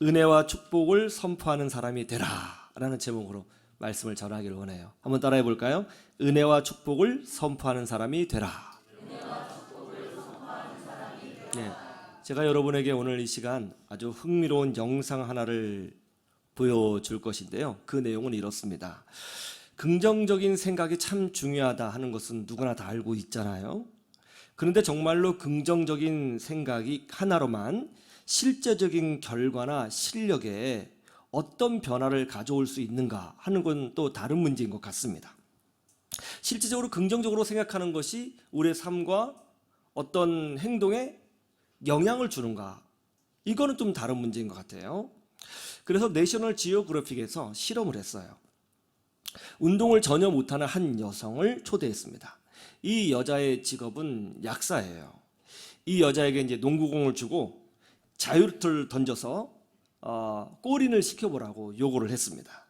은혜와 축복을 선포하는 사람이 되라 라는 제목으로 말씀을 전하기를 원해요. 한번 따라해 볼까요? 은혜와 축복을 선포하는 사람이 되라. 네, 제가 여러분에게 오늘 이 시간 아주 흥미로운 영상 하나를 보여줄 것인데요, 그 내용은 이렇습니다. 긍정적인 생각이 참 중요하다 하는 것은 누구나 다 알고 있잖아요. 그런데 정말로 긍정적인 생각이 하나로만 실제적인 결과나 실력에 어떤 변화를 가져올 수 있는가 하는 건 또 다른 문제인 것 같습니다. 실질적으로 긍정적으로 생각하는 것이 우리의 삶과 어떤 행동에 영향을 주는가, 이거는 좀 다른 문제인 것 같아요. 그래서 내셔널 지오그래픽에서 실험을 했어요. 운동을 전혀 못하는 한 여성을 초대했습니다. 이 여자의 직업은 약사예요. 이 여자에게 이제 농구공을 주고 자유투를 던져서 골인을 시켜보라고 요구를 했습니다.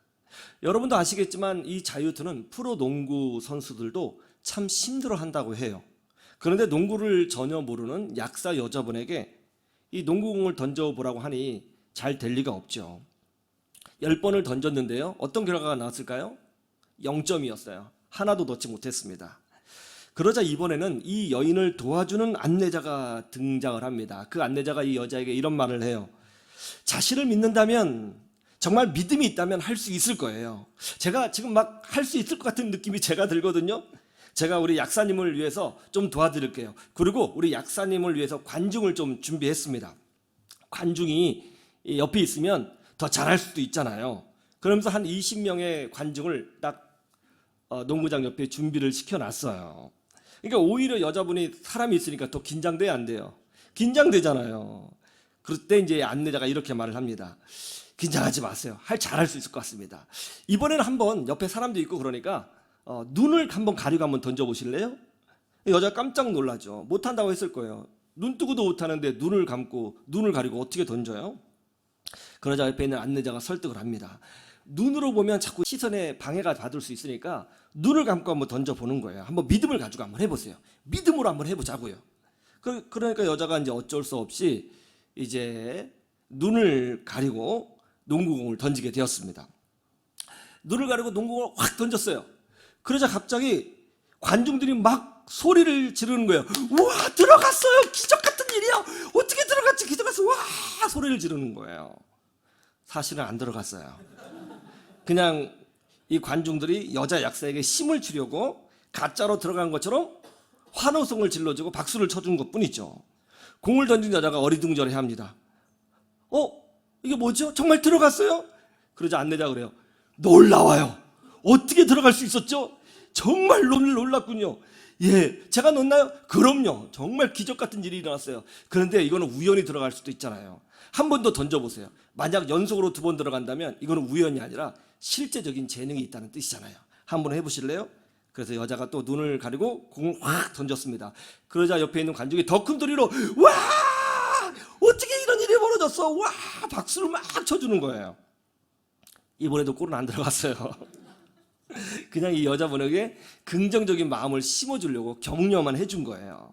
여러분도 아시겠지만 이 자유투는 프로 농구 선수들도 참 힘들어한다고 해요. 그런데 농구를 전혀 모르는 약사 여자분에게 이 농구공을 던져보라고 하니 잘 될 리가 없죠. 10번을 던졌는데요, 어떤 결과가 나왔을까요? 0점이었어요. 하나도 넣지 못했습니다. 그러자 이번에는 이 여인을 도와주는 안내자가 등장을 합니다. 그 안내자가 이 여자에게 이런 말을 해요. 자신을 믿는다면, 정말 믿음이 있다면 할 수 있을 거예요. 제가 지금 막 할 수 있을 것 같은 느낌이 제가 들거든요. 제가 우리 약사님을 위해서 좀 도와드릴게요. 그리고 우리 약사님을 위해서 관중을 좀 준비했습니다. 관중이 옆에 있으면 더 잘할 수도 있잖아요. 그러면서 한 20명의 관중을 딱 농구장 옆에 준비를 시켜놨어요. 그러니까 오히려 여자분이 사람이 있으니까 더 긴장돼야 안 돼요. 긴장되잖아요. 그럴 때 이제 안내자가 이렇게 말을 합니다. 긴장하지 마세요. 잘할 수 있을 것 같습니다. 이번에는 한번 옆에 사람도 있고 그러니까 눈을 한번 가리고 한번 던져보실래요? 여자가 깜짝 놀라죠. 못한다고 했을 거예요. 눈 뜨고도 못하는데 눈을 감고 눈을 가리고 어떻게 던져요? 그러자 옆에 있는 안내자가 설득을 합니다. 눈으로 보면 자꾸 시선에 방해가 받을 수 있으니까 눈을 감고 한번 던져보는 거예요. 한번 믿음을 가지고 한번 해보세요. 믿음으로 한번 해보자고요. 그러니까 여자가 이제 어쩔 수 없이 이제 눈을 가리고 농구공을 던지게 되었습니다. 눈을 가리고 농구공을 확 던졌어요. 그러자 갑자기 관중들이 막 소리를 지르는 거예요. 우와, 들어갔어요. 기적 같은 일이야. 어떻게 들어갔지? 기적 같은, 와, 소리를 지르는 거예요. 사실은 안 들어갔어요. 그냥 이 관중들이 여자 약사에게 힘을 주려고 가짜로 들어간 것처럼 환호성을 질러주고 박수를 쳐준 것뿐이죠. 공을 던진 여자가 어리둥절해 합니다. 이게 뭐죠? 정말 들어갔어요? 그러자 안내자가 그래요. 놀라워요. 어떻게 들어갈 수 있었죠? 정말 놀랐군요. 예, 제가 넣었나요? 그럼요. 정말 기적 같은 일이 일어났어요. 그런데 이거는 우연히 들어갈 수도 있잖아요. 한 번 더 던져보세요. 만약 연속으로 2번 들어간다면 이거는 우연이 아니라 실제적인 재능이 있다는 뜻이잖아요. 한번 해보실래요? 그래서 여자가 또 눈을 가리고 공을 확 던졌습니다. 그러자 옆에 있는 관중이 더 큰 소리로 와! 어떻게 이런 일이 벌어졌어? 와! 박수를 막 쳐주는 거예요. 이번에도 골은 안 들어갔어요. 그냥 이 여자분에게 긍정적인 마음을 심어주려고 격려만 해준 거예요.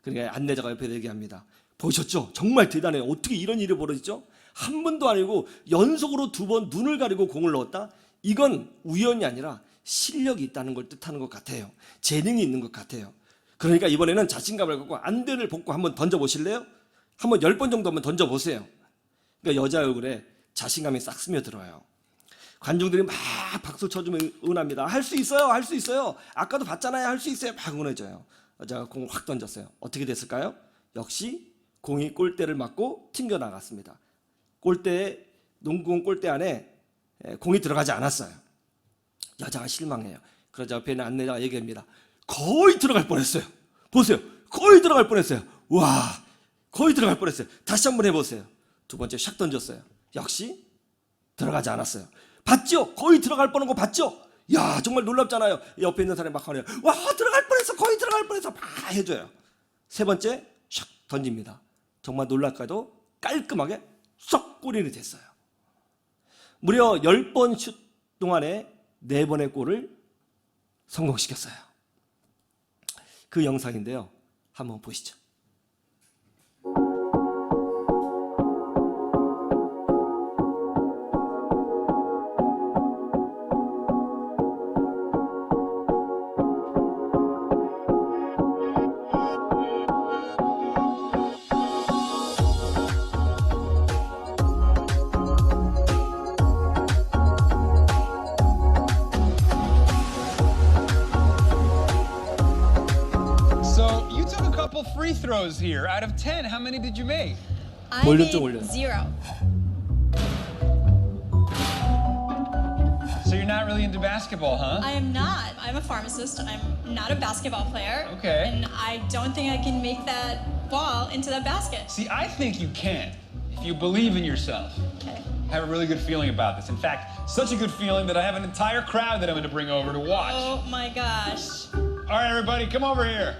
그러니까 안내자가 옆에 얘기합니다. 보셨죠? 정말 대단해요. 어떻게 이런 일이 벌어지죠? 한 번도 아니고 연속으로 2번 눈을 가리고 공을 넣었다? 이건 우연이 아니라 실력이 있다는 걸 뜻하는 것 같아요. 재능이 있는 것 같아요. 그러니까 이번에는 자신감을 갖고 안대를 벗고 한번 던져보실래요? 한번 10번 정도 한번 던져보세요. 그러니까 여자 얼굴에 자신감이 싹 스며들어요. 관중들이 막 박수 쳐주면 응원합니다. 할 수 있어요. 할 수 있어요. 아까도 봤잖아요. 할 수 있어요. 막 응원해줘요. 여자가 공을 확 던졌어요. 어떻게 됐을까요? 역시 공이 골대를 맞고 튕겨나갔습니다. 농구공 골대 안에 공이 들어가지 않았어요. 여자가 실망해요. 그러자 옆에 있는 안내자가 얘기합니다. 거의 들어갈 뻔했어요. 보세요. 거의 들어갈 뻔했어요. 와, 거의 들어갈 뻔했어요. 다시 한번 해보세요. 2번째 샥 던졌어요. 역시 들어가지 않았어요. 봤죠? 거의 들어갈 뻔한 거 봤죠? 야, 정말 놀랍잖아요. 옆에 있는 사람이 막 하네요. 와, 들어갈 뻔했어. 거의 들어갈 뻔했어. 막 해줘요. 3번째 샥 던집니다. 정말 놀랄까도 깔끔하게 쏙 골인이 됐어요. 무려 10번 슛 동안에 4번의 골을 성공시켰어요. 그 영상인데요, 한번 보시죠. took a couple free throws here. Out of 10, how many did you make? I 볼륨 좀 made 올려요. 0. So you're not really into basketball, huh? I am not. I'm a pharmacist. I'm not a basketball player. Okay. And I don't think I can make that ball into that basket. See, I think you can, if you believe in yourself. Okay. I have a really good feeling about this. In fact, such a good feeling that I have an entire crowd that I'm going to bring over to watch. Oh my gosh. All right, everybody, come over here.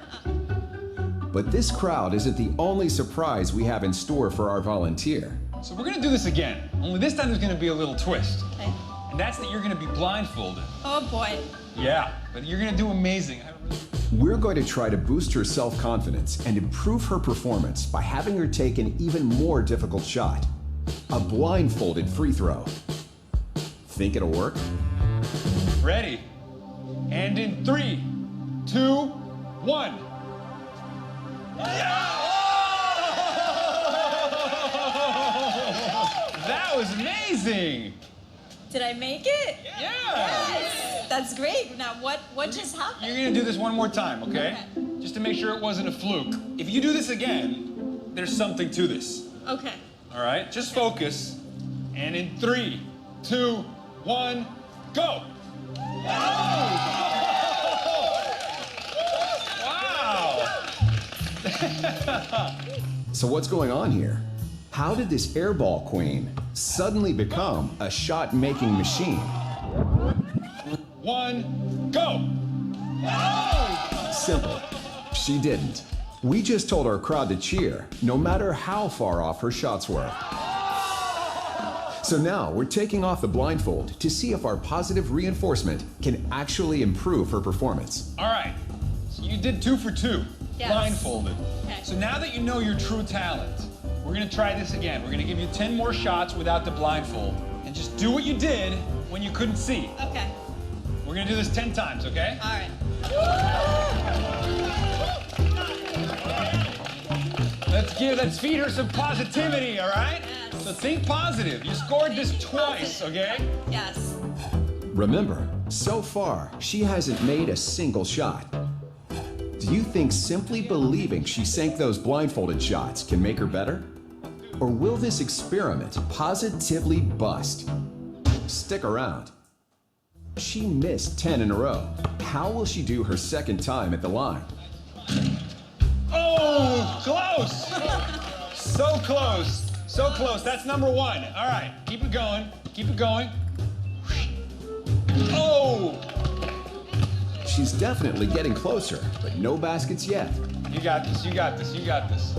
But this crowd isn't the only surprise we have in store for our volunteer. So we're going to do this again, only this time there's going to be a little twist. Okay. And that's that you're going to be blindfolded. Oh boy. Yeah, but you're going to do amazing. We're going to try to boost her self-confidence and improve her performance by having her take an even more difficult shot. A blindfolded free throw. Think it'll work? Ready? And in 3, 2, 1. Yeah! That was amazing! Did I make it? Yeah! Yes. That's great. Now what just happened? You're gonna do this one more time, okay? Okay. Just to make sure it wasn't a fluke. If you do this again, there's something to this. Okay. All right? Just focus. And in 3, 2, 1, go! Wow! So what's going on here? How did this airball queen suddenly become a shot-making machine? 1, go! Simple. She didn't. We just told our crowd to cheer, no matter how far off her shots were. So now we're taking off the blindfold to see if our positive reinforcement can actually improve her performance. All right. So you did 2 for 2, Yes. blindfolded. Okay. So now that you know your true talent, we're gonna try this again. We're gonna give you 10 more shots without the blindfold. And just do what you did when you couldn't see. Okay. We're gonna do this 10 times, okay? All right. Let's feed her some positivity, all right? Yes. So think positive. You scored this twice, okay? Yes. Remember, so far, she hasn't made a single shot. Do you think simply believing she sank those blindfolded shots can make her better? Or will this experiment positively bust? Stick around. She missed 10 in a row. How will she do her second time at the line? Oh, close! So close. So close. That's number 1. All right, keep it going. Keep it going. Oh! She's definitely getting closer, but no baskets yet. You got this. You got this. You got this.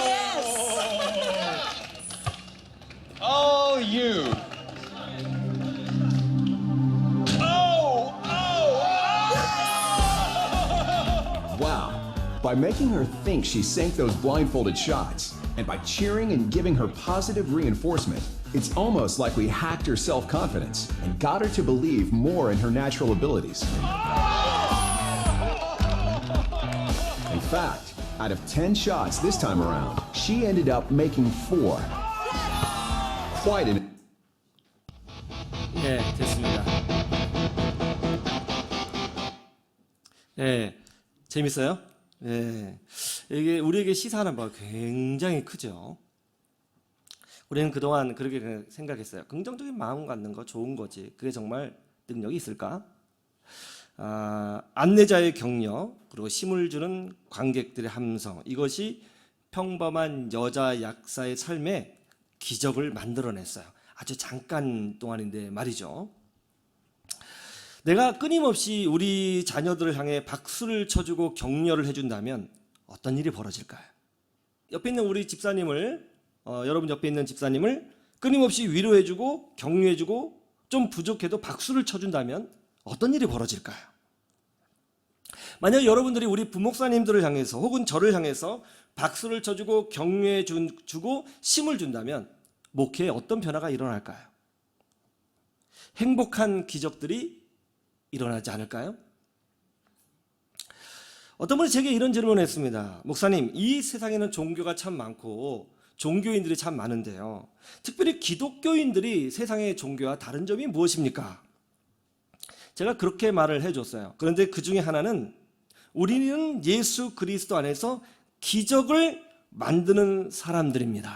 Yes. Oh, you. Oh, oh, Wow. By making her think she sank those blindfolded shots, and by cheering and giving her positive reinforcement, it's almost like we hacked her self-confidence and got her to believe more in her natural abilities. In fact, out of 10 shots this time around, she ended up making 4. Quite an... 네, 됐습니다. 네, 재밌어요? 네, 이게 우리에게 시사하는 바가 굉장히 크죠. 우리는 그동안 그렇게 생각했어요. 긍정적인 마음 갖는 거 좋은 거지. 그게 정말 능력이 있을까? 안내자의 격려, 그리고 힘을 주는 관객들의 함성, 이것이 평범한 여자 약사의 삶에 기적을 만들어냈어요. 아주 잠깐 동안인데 말이죠. 내가 끊임없이 우리 자녀들을 향해 박수를 쳐주고 격려를 해준다면 어떤 일이 벌어질까요? 옆에 있는 우리 집사님을, 여러분 옆에 있는 집사님을 끊임없이 위로해주고 격려해주고 좀 부족해도 박수를 쳐준다면 어떤 일이 벌어질까요? 만약 여러분들이 우리 부목사님들을 향해서 혹은 저를 향해서 박수를 쳐주고 격려해주고 힘을 준다면 목회에 어떤 변화가 일어날까요? 행복한 기적들이 일어나지 않을까요? 어떤 분이 제게 이런 질문을 했습니다. 목사님, 이 세상에는 종교가 참 많고 종교인들이 참 많은데요. 특별히 기독교인들이 세상의 종교와 다른 점이 무엇입니까? 제가 그렇게 말을 해줬어요. 그런데 그 중에 하나는 우리는 예수 그리스도 안에서 기적을 만드는 사람들입니다.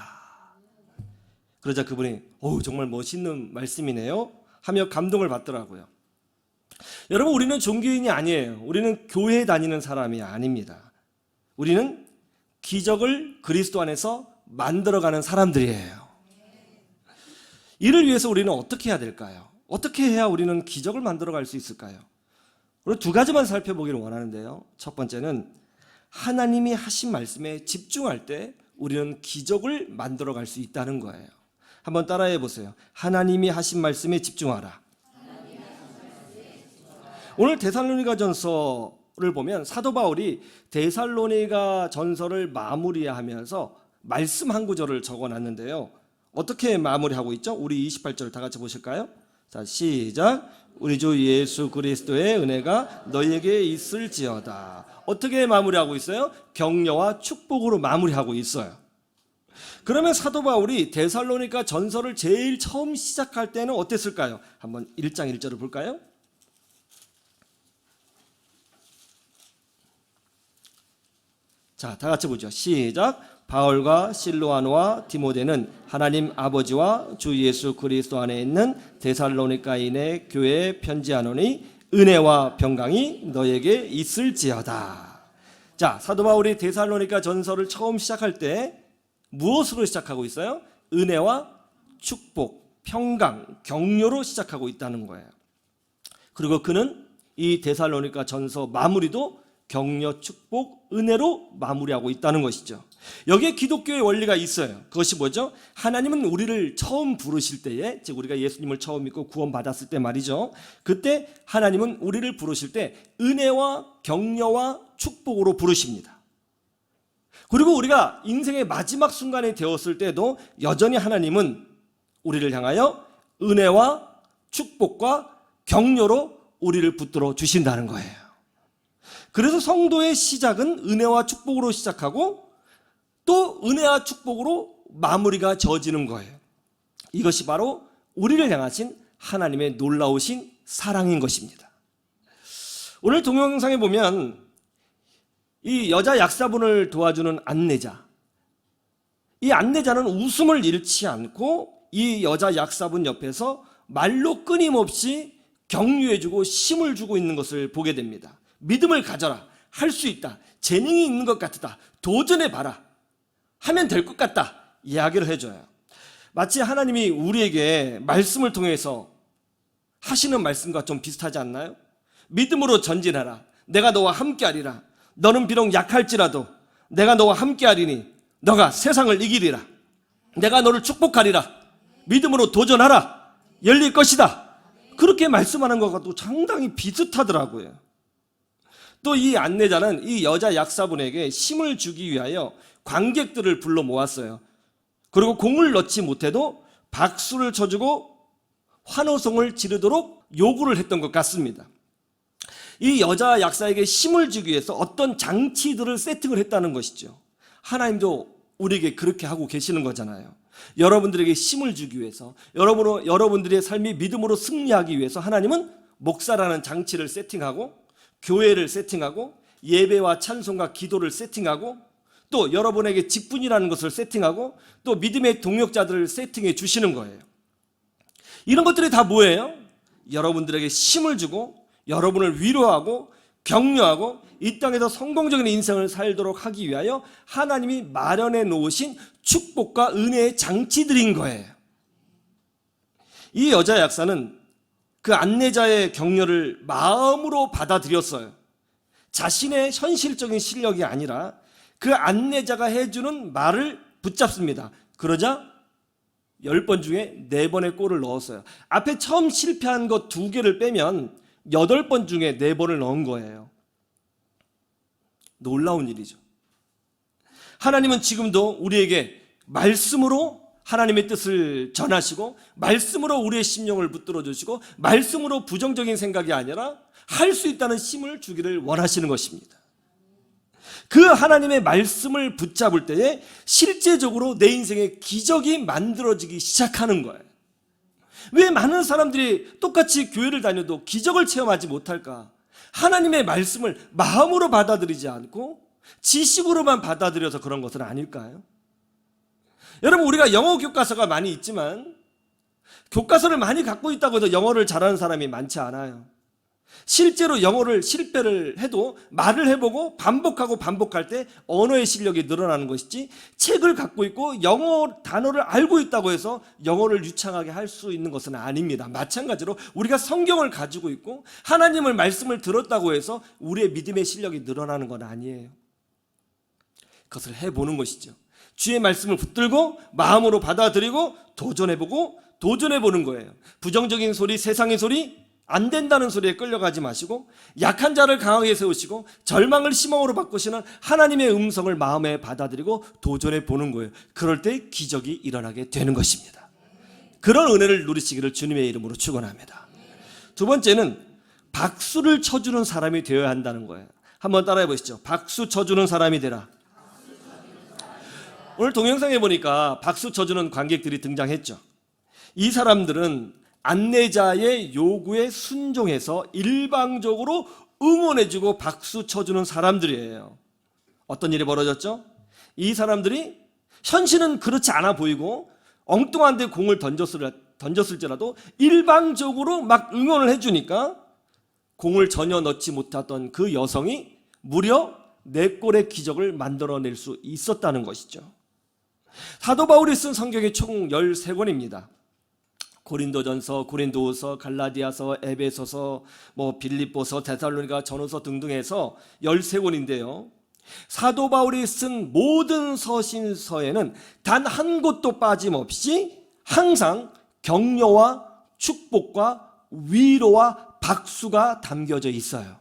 그러자 그분이 정말 멋있는 말씀이네요 하며 감동을 받더라고요. 여러분, 우리는 종교인이 아니에요. 우리는 교회 다니는 사람이 아닙니다. 우리는 기적을 그리스도 안에서 만들어가는 사람들이에요. 이를 위해서 우리는 어떻게 해야 될까요? 어떻게 해야 우리는 기적을 만들어갈 수 있을까요? 그리고 두 가지만 살펴보기를 원하는데요. 첫 번째는 하나님이 하신 말씀에 집중할 때 우리는 기적을 만들어갈 수 있다는 거예요. 한번 따라해 보세요. 하나님이 하신 말씀에 집중하라. 오늘 데살로니가 전서를 보면 사도 바울이 데살로니가 전서를 마무리하면서 말씀 한 구절을 적어놨는데요. 어떻게 마무리하고 있죠? 우리 28절 다 같이 보실까요? 자, 시작. 우리 주 예수 그리스도의 은혜가 너희에게 있을지어다. 어떻게 마무리하고 있어요? 격려와 축복으로 마무리하고 있어요. 그러면 사도 바울이 데살로니가 전서를 제일 처음 시작할 때는 어땠을까요? 한번 1장 1절을 볼까요? 자, 다 같이 보죠. 시작. 바울과 실로아노와 디모데는 하나님 아버지와 주 예수 그리스도 안에 있는 데살로니가인의 교회에 편지하노니 은혜와 평강이 너에게 있을지어다. 자, 사도 바울이 데살로니가 전서를 처음 시작할 때 무엇으로 시작하고 있어요? 은혜와 축복, 평강, 격려로 시작하고 있다는 거예요. 그리고 그는 이 데살로니가 전서 마무리도 격려, 축복, 은혜로 마무리하고 있다는 것이죠. 여기에 기독교의 원리가 있어요. 그것이 뭐죠? 하나님은 우리를 처음 부르실 때에, 즉 우리가 예수님을 처음 믿고 구원받았을 때 말이죠. 그때 하나님은 우리를 부르실 때 은혜와 격려와 축복으로 부르십니다. 그리고 우리가 인생의 마지막 순간이 되었을 때도 여전히 하나님은 우리를 향하여 은혜와 축복과 격려로 우리를 붙들어 주신다는 거예요. 그래서 성도의 시작은 은혜와 축복으로 시작하고 또 은혜와 축복으로 마무리가 져지는 거예요. 이것이 바로 우리를 향하신 하나님의 놀라우신 사랑인 것입니다. 오늘 동영상에 보면 이 여자 약사분을 도와주는 안내자, 이 안내자는 웃음을 잃지 않고 이 여자 약사분 옆에서 말로 끊임없이 격려해주고 힘을 주고 있는 것을 보게 됩니다. 믿음을 가져라. 할 수 있다. 재능이 있는 것 같다. 도전해봐라. 하면 될 것 같다. 이야기를 해줘요. 마치 하나님이 우리에게 말씀을 통해서 하시는 말씀과 좀 비슷하지 않나요? 믿음으로 전진하라. 내가 너와 함께하리라. 너는 비록 약할지라도 내가 너와 함께하리니 너가 세상을 이기리라. 내가 너를 축복하리라. 믿음으로 도전하라. 열릴 것이다. 그렇게 말씀하는 것과 또 상당히 비슷하더라고요. 또 이 안내자는 이 여자 약사분에게 힘을 주기 위하여 관객들을 불러 모았어요. 그리고 공을 넣지 못해도 박수를 쳐주고 환호성을 지르도록 요구를 했던 것 같습니다. 이 여자 약사에게 힘을 주기 위해서 어떤 장치들을 세팅을 했다는 것이죠. 하나님도 우리에게 그렇게 하고 계시는 거잖아요. 여러분들에게 힘을 주기 위해서, 여러분들의 삶이 믿음으로 승리하기 위해서 하나님은 목사라는 장치를 세팅하고 교회를 세팅하고 예배와 찬송과 기도를 세팅하고 또 여러분에게 직분이라는 것을 세팅하고 또 믿음의 동역자들을 세팅해 주시는 거예요. 이런 것들이 다 뭐예요? 여러분들에게 힘을 주고 여러분을 위로하고 격려하고 이 땅에서 성공적인 인생을 살도록 하기 위하여 하나님이 마련해 놓으신 축복과 은혜의 장치들인 거예요. 이 여자 약사는 그 안내자의 격려를 마음으로 받아들였어요. 자신의 현실적인 실력이 아니라 그 안내자가 해주는 말을 붙잡습니다. 그러자 10번 중에 4번의 골을 넣었어요. 앞에 처음 실패한 것 2개를 빼면 8번 중에 4번을 넣은 거예요. 놀라운 일이죠. 하나님은 지금도 우리에게 말씀으로 하나님의 뜻을 전하시고 말씀으로 우리의 심령을 붙들어 주시고 말씀으로 부정적인 생각이 아니라 할 수 있다는 힘을 주기를 원하시는 것입니다. 그 하나님의 말씀을 붙잡을 때에 실제적으로 내 인생에 기적이 만들어지기 시작하는 거예요. 왜 많은 사람들이 똑같이 교회를 다녀도 기적을 체험하지 못할까? 하나님의 말씀을 마음으로 받아들이지 않고 지식으로만 받아들여서 그런 것은 아닐까요? 여러분, 우리가 영어 교과서가 많이 있지만 교과서를 많이 갖고 있다고 해서 영어를 잘하는 사람이 많지 않아요. 실제로 영어를 실패를 해도 말을 해보고 반복하고 반복할 때 언어의 실력이 늘어나는 것이지, 책을 갖고 있고 영어 단어를 알고 있다고 해서 영어를 유창하게 할 수 있는 것은 아닙니다. 마찬가지로 우리가 성경을 가지고 있고 하나님의 말씀을 들었다고 해서 우리의 믿음의 실력이 늘어나는 건 아니에요. 그것을 해보는 것이죠. 주의 말씀을 붙들고 마음으로 받아들이고 도전해보는 거예요. 부정적인 소리, 세상의 소리, 안 된다는 소리에 끌려가지 마시고 약한 자를 강하게 세우시고 절망을 희망으로 바꾸시는 하나님의 음성을 마음에 받아들이고 도전해 보는 거예요. 그럴 때 기적이 일어나게 되는 것입니다. 그런 은혜를 누리시기를 주님의 이름으로 축원합니다. 두 번째는 박수를 쳐주는 사람이 되어야 한다는 거예요. 한번 따라해 보시죠. 박수 쳐주는 사람이 되라. 오늘 동영상에 보니까 박수 쳐주는 관객들이 등장했죠. 이 사람들은 안내자의 요구에 순종해서 일방적으로 응원해주고 박수 쳐주는 사람들이에요. 어떤 일이 벌어졌죠? 이 사람들이 현실은 그렇지 않아 보이고 엉뚱한 데 공을 던졌을지라도 일방적으로 막 응원을 해주니까 공을 전혀 넣지 못했던 그 여성이 무려 4골의 기적을 만들어낼 수 있었다는 것이죠. 사도 바울이 쓴 성경이 총 13권입니다. 고린도전서, 고린도후서, 갈라디아서, 에베소서, 빌립보서, 데살로니가 전후서 등등 해서 13권인데요. 사도 바울이 쓴 모든 서신서에는 단 한 곳도 빠짐없이 항상 격려와 축복과 위로와 박수가 담겨져 있어요.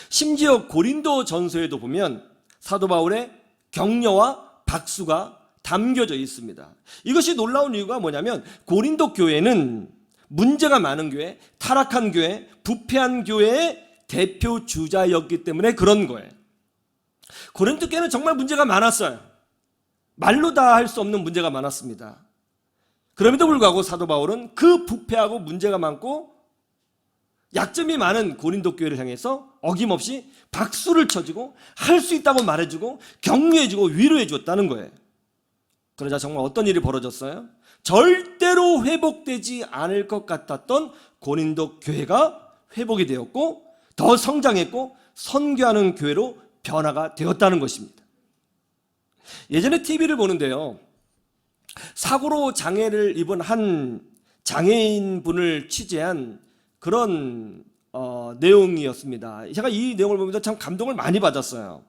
심지어 고린도 전서에도 보면 사도 바울의 격려와 박수가 담겨져 있습니다. 이것이 놀라운 이유가 뭐냐면 고린도 교회는 문제가 많은 교회, 타락한 교회, 부패한 교회의 대표 주자였기 때문에 그런 거예요. 고린도 교회는 정말 문제가 많았어요. 말로 다 할 수 없는 문제가 많았습니다. 그럼에도 불구하고 사도 바울은 그 부패하고 문제가 많고 약점이 많은 고린도 교회를 향해서 어김없이 박수를 쳐주고 할 수 있다고 말해주고 격려해주고 위로해줬다는 거예요. 그러자 정말 어떤 일이 벌어졌어요? 절대로 회복되지 않을 것 같았던 고린도 교회가 회복이 되었고 더 성장했고 선교하는 교회로 변화가 되었다는 것입니다. 예전에 TV를 보는데요, 사고로 장애를 입은 한 장애인분을 취재한 그런 내용이었습니다. 제가 이 내용을 보면서 참 감동을 많이 받았어요.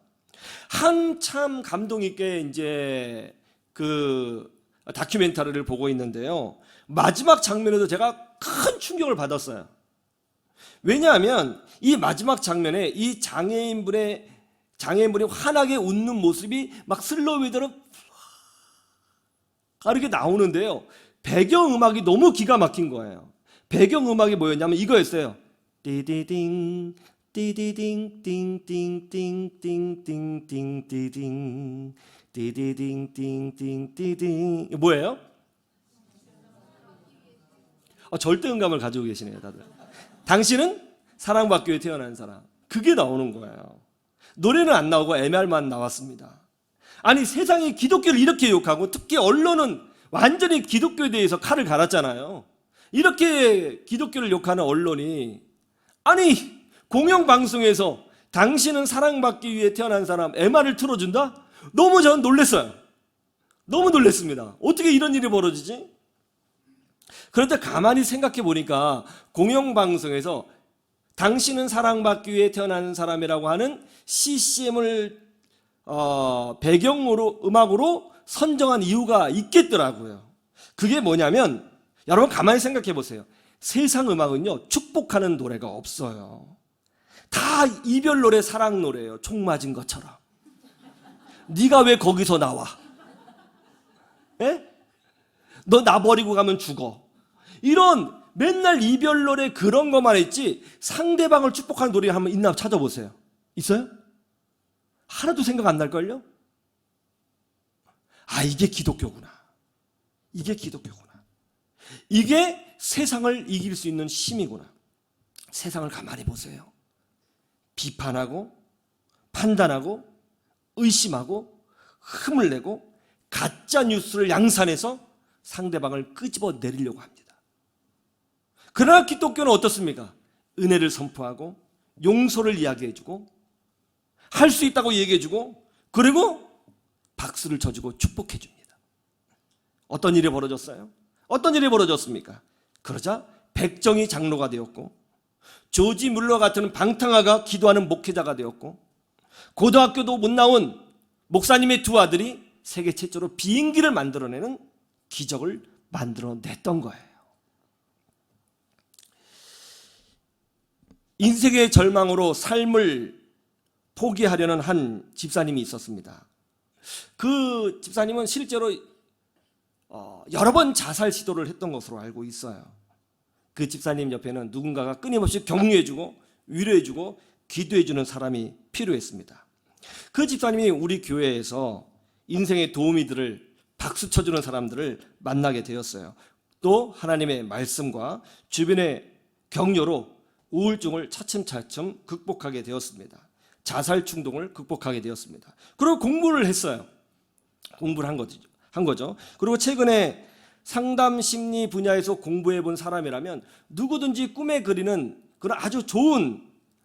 한참 감동 있게 이제 그 다큐멘터리를 보고 있는데요, 마지막 장면에도 제가 큰 충격을 받았어요. 왜냐하면 이 마지막 장면에 이 장애인분이 환하게 웃는 모습이 막 슬로우비드로 이렇게 나오는데요, 배경음악이 너무 기가 막힌 거예요. 배경음악이 뭐였냐면 이거였어요. 띠디딩 띠디딩 띵띵띵띵띵띵띵띵 띠디딩띵띵띵띵. 뭐예요? 절대음감을 가지고 계시네요, 다들. 당신은 사랑받기 위해 태어난 사람. 그게 나오는 거예요. 노래는 안 나오고 MR만 나왔습니다. 아니, 세상이 기독교를 이렇게 욕하고 특히 언론은 완전히 기독교에 대해서 칼을 갈았잖아요. 이렇게 기독교를 욕하는 언론이 아니 공영방송에서 당신은 사랑받기 위해 태어난 사람 MR을 틀어준다? 너무 전 놀랐어요. 너무 놀랐습니다. 어떻게 이런 일이 벌어지지? 그런데 가만히 생각해 보니까 공영방송에서 당신은 사랑받기 위해 태어난 사람이라고 하는 CCM을 배경으로 음악으로 선정한 이유가 있겠더라고요. 그게 뭐냐면 여러분 가만히 생각해 보세요. 세상 음악은요 축복하는 노래가 없어요. 다 이별 노래, 사랑 노래예요. 총 맞은 것처럼. 네가 왜 거기서 나와? 에? 너 나 버리고 가면 죽어. 이런 맨날 이별 노래 그런 것만 했지 상대방을 축복하는 노래 한번 있나 찾아보세요. 있어요? 하나도 생각 안 날걸요? 이게 기독교구나. 이게 기독교구나. 이게 세상을 이길 수 있는 힘이구나. 세상을 가만히 보세요. 비판하고 판단하고 의심하고 흠을 내고 가짜 뉴스를 양산해서 상대방을 끄집어 내리려고 합니다. 그러나 기독교는 어떻습니까? 은혜를 선포하고 용서를 이야기해주고 할 수 있다고 얘기해주고 그리고 박수를 쳐주고 축복해줍니다. 어떤 일이 벌어졌어요? 어떤 일이 벌어졌습니까? 그러자 백정희 장로가 되었고 조지 뮬러 같은 방탕아가 기도하는 목회자가 되었고 고등학교도 못 나온 목사님의 두 아들이 세계 최초로 비행기를 만들어내는 기적을 만들어냈던 거예요. 인생의 절망으로 삶을 포기하려는 한 집사님이 있었습니다. 그 집사님은 실제로 여러 번 자살 시도를 했던 것으로 알고 있어요. 그 집사님 옆에는 누군가가 끊임없이 격려해주고 위로해주고 기도해주는 사람이 필요했습니다. 그 집사님이 우리 교회에서 인생의 도우미들을 박수 쳐주는 사람들을 만나게 되었어요. 또 하나님의 말씀과 주변의 격려로 우울증을 차츰차츰 극복하게 되었습니다. 자살 충동을 극복하게 되었습니다. 그리고 공부를 했어요. 공부를 한 거죠. 그리고 최근에 상담 심리 분야에서 공부해 본 사람이라면 누구든지 꿈에 그리는 그런 아주 좋은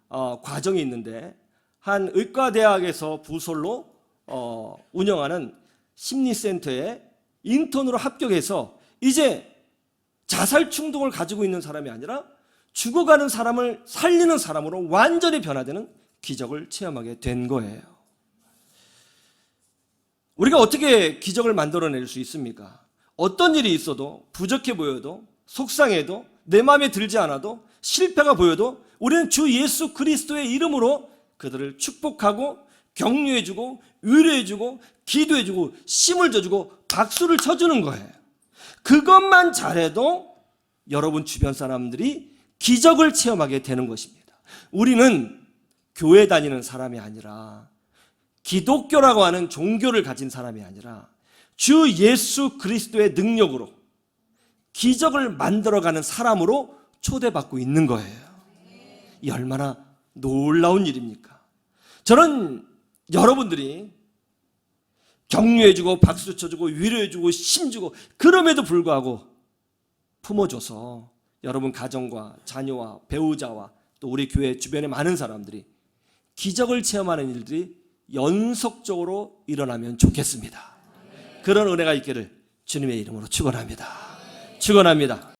과정이 있는데 한 의과대학에서 부설로 운영하는 심리센터에 인턴으로 합격해서 이제 자살 충동을 가지고 있는 사람이 아니라 죽어가는 사람을 살리는 사람으로 완전히 변화되는 기적을 체험하게 된 거예요. 우리가 어떻게 기적을 만들어낼 수 있습니까? 어떤 일이 있어도 부족해 보여도 속상해도 내 마음에 들지 않아도 실패가 보여도 우리는 주 예수 그리스도의 이름으로 그들을 축복하고 격려해주고 위로해주고 기도해주고 힘을 줘주고 박수를 쳐주는 거예요. 그것만 잘해도 여러분 주변 사람들이 기적을 체험하게 되는 것입니다. 우리는 교회 다니는 사람이 아니라 기독교라고 하는 종교를 가진 사람이 아니라 주 예수 그리스도의 능력으로 기적을 만들어가는 사람으로 초대받고 있는 거예요. 이 얼마나 놀라운 일입니까? 저는 여러분들이 격려해주고 박수 쳐주고 위로해주고 힘주고 그럼에도 불구하고 품어줘서 여러분 가정과 자녀와 배우자와 또 우리 교회 주변의 많은 사람들이 기적을 체험하는 일들이 연속적으로 일어나면 좋겠습니다. 그런 은혜가 있기를 주님의 이름으로 축원합니다. 축원합니다.